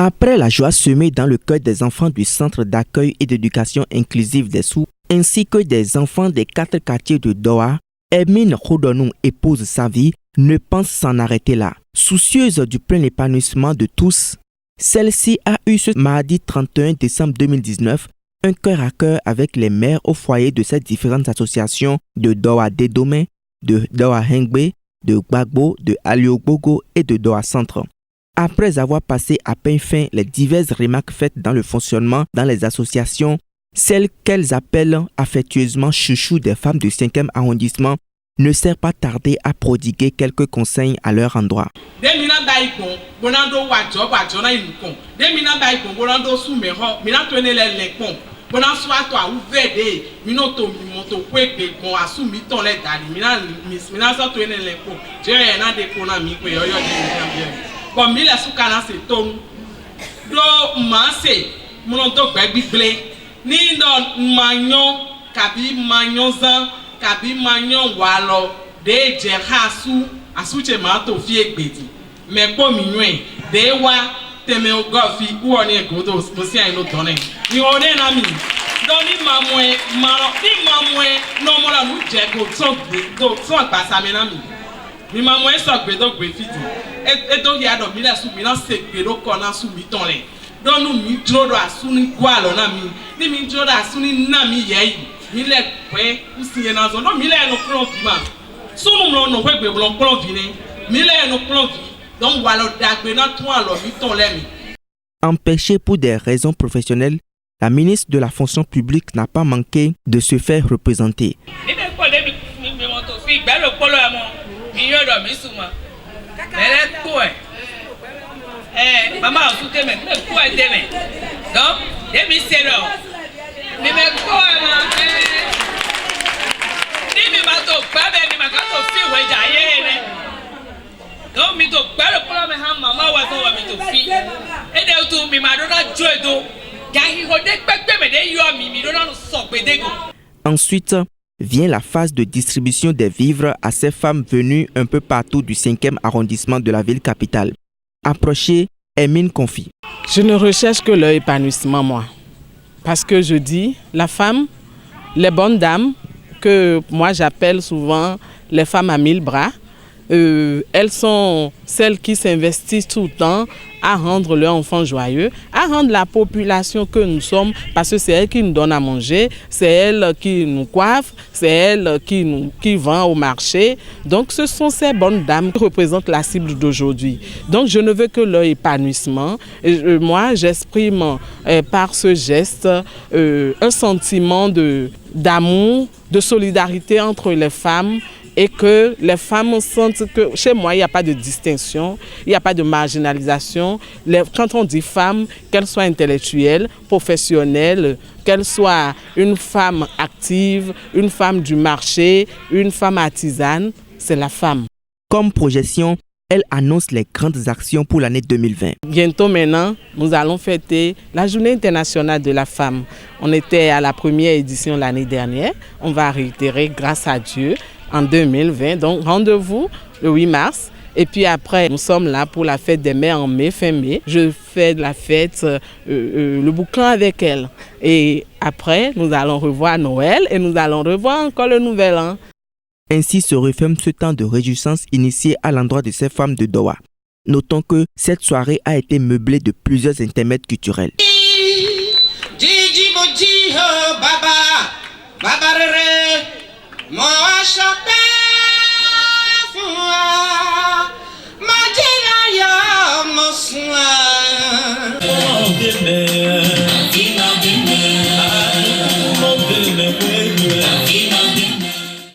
Après la joie semée dans le cœur des enfants du Centre d'accueil et d'éducation inclusive des Sous, ainsi que des enfants des 4 quartiers de Doha, Hermine Khodonou, épouse sa vie, ne pense s'en arrêter là. Soucieuse du plein épanouissement de tous, celle-ci a eu ce mardi 31 décembre 2019 un cœur à cœur avec les mères au foyer de ces différentes associations de Doha Dédomé, de Doha Hengbe, de Gbagbo, de Aliogbogo et de Doha Centre. Après avoir passé à peine fin les diverses remarques faites dans le fonctionnement dans les associations, celles qu'elles appellent affectueusement chouchou des femmes du 5e arrondissement ne sert pas tarder à prodiguer quelques conseils à leur endroit. Kabi manyon walo de je hasu asuche mato fie gbeti me po minwe de wa teme ogofi uoni egodo bosi ai no tone ni one na mi do ni mamwe maro ni mamwe no mo la nu je go so pasa me na mi ni mamwe so gbe do gbe fiti e do ya do mi la su mi na se gbe do ko na su mi ton le do nu mi drodo asu ni gwa lo na mi ni mi drodo asu ni na mi ye mile pé usiye na zo no mile no plan vi ma sunu mo no pe gbe plan vi ni mile no plan vi donc wala dagbe na tun alo mi ton le mi. Empêchée pour des raisons professionnelles, la ministre de la fonction publique n'a pas manqué de se faire représenter. Ensuite vient la phase de distribution des vivres à ces femmes venues un peu partout du 5e arrondissement de la ville capitale. Approchée, Hermine confie. Je ne recherche que leur épanouissement, moi. Parce que je dis, la femme, les bonnes dames, que moi j'appelle souvent les femmes à 1000 bras, elles sont celles qui s'investissent tout le temps à rendre leur enfant joyeux, à rendre la population que nous sommes, parce que c'est elles qui nous donnent à manger, c'est elles qui nous coiffent, c'est elles qui vendent au marché. Donc ce sont ces bonnes dames qui représentent la cible d'aujourd'hui. Donc je ne veux que leur épanouissement. Et, moi j'exprime par ce geste un sentiment d'amour, de solidarité entre les femmes, et que les femmes sentent que chez moi, il n'y a pas de distinction, il n'y a pas de marginalisation. Quand on dit femme, qu'elle soit intellectuelle, professionnelle, qu'elle soit une femme active, une femme du marché, une femme artisane, c'est la femme. Comme projection, elle annonce les grandes actions pour l'année 2020. Bientôt maintenant, nous allons fêter la Journée internationale de la femme. On était à la première édition l'année dernière. On va réitérer, grâce à Dieu, en 2020. Donc rendez-vous le 8 mars. Et puis après, nous sommes là pour la fête des mères en mai, fin mai. Je fais de la fête, le boucan avec elle. Et après, nous allons revoir Noël et nous allons revoir encore le Nouvel An. Ainsi se referme ce temps de réjouissance initié à l'endroit de ces femmes de Doha. Notons que cette soirée a été meublée de plusieurs intermèdes culturels. Baba, Baba Rere, Moa Chapelle.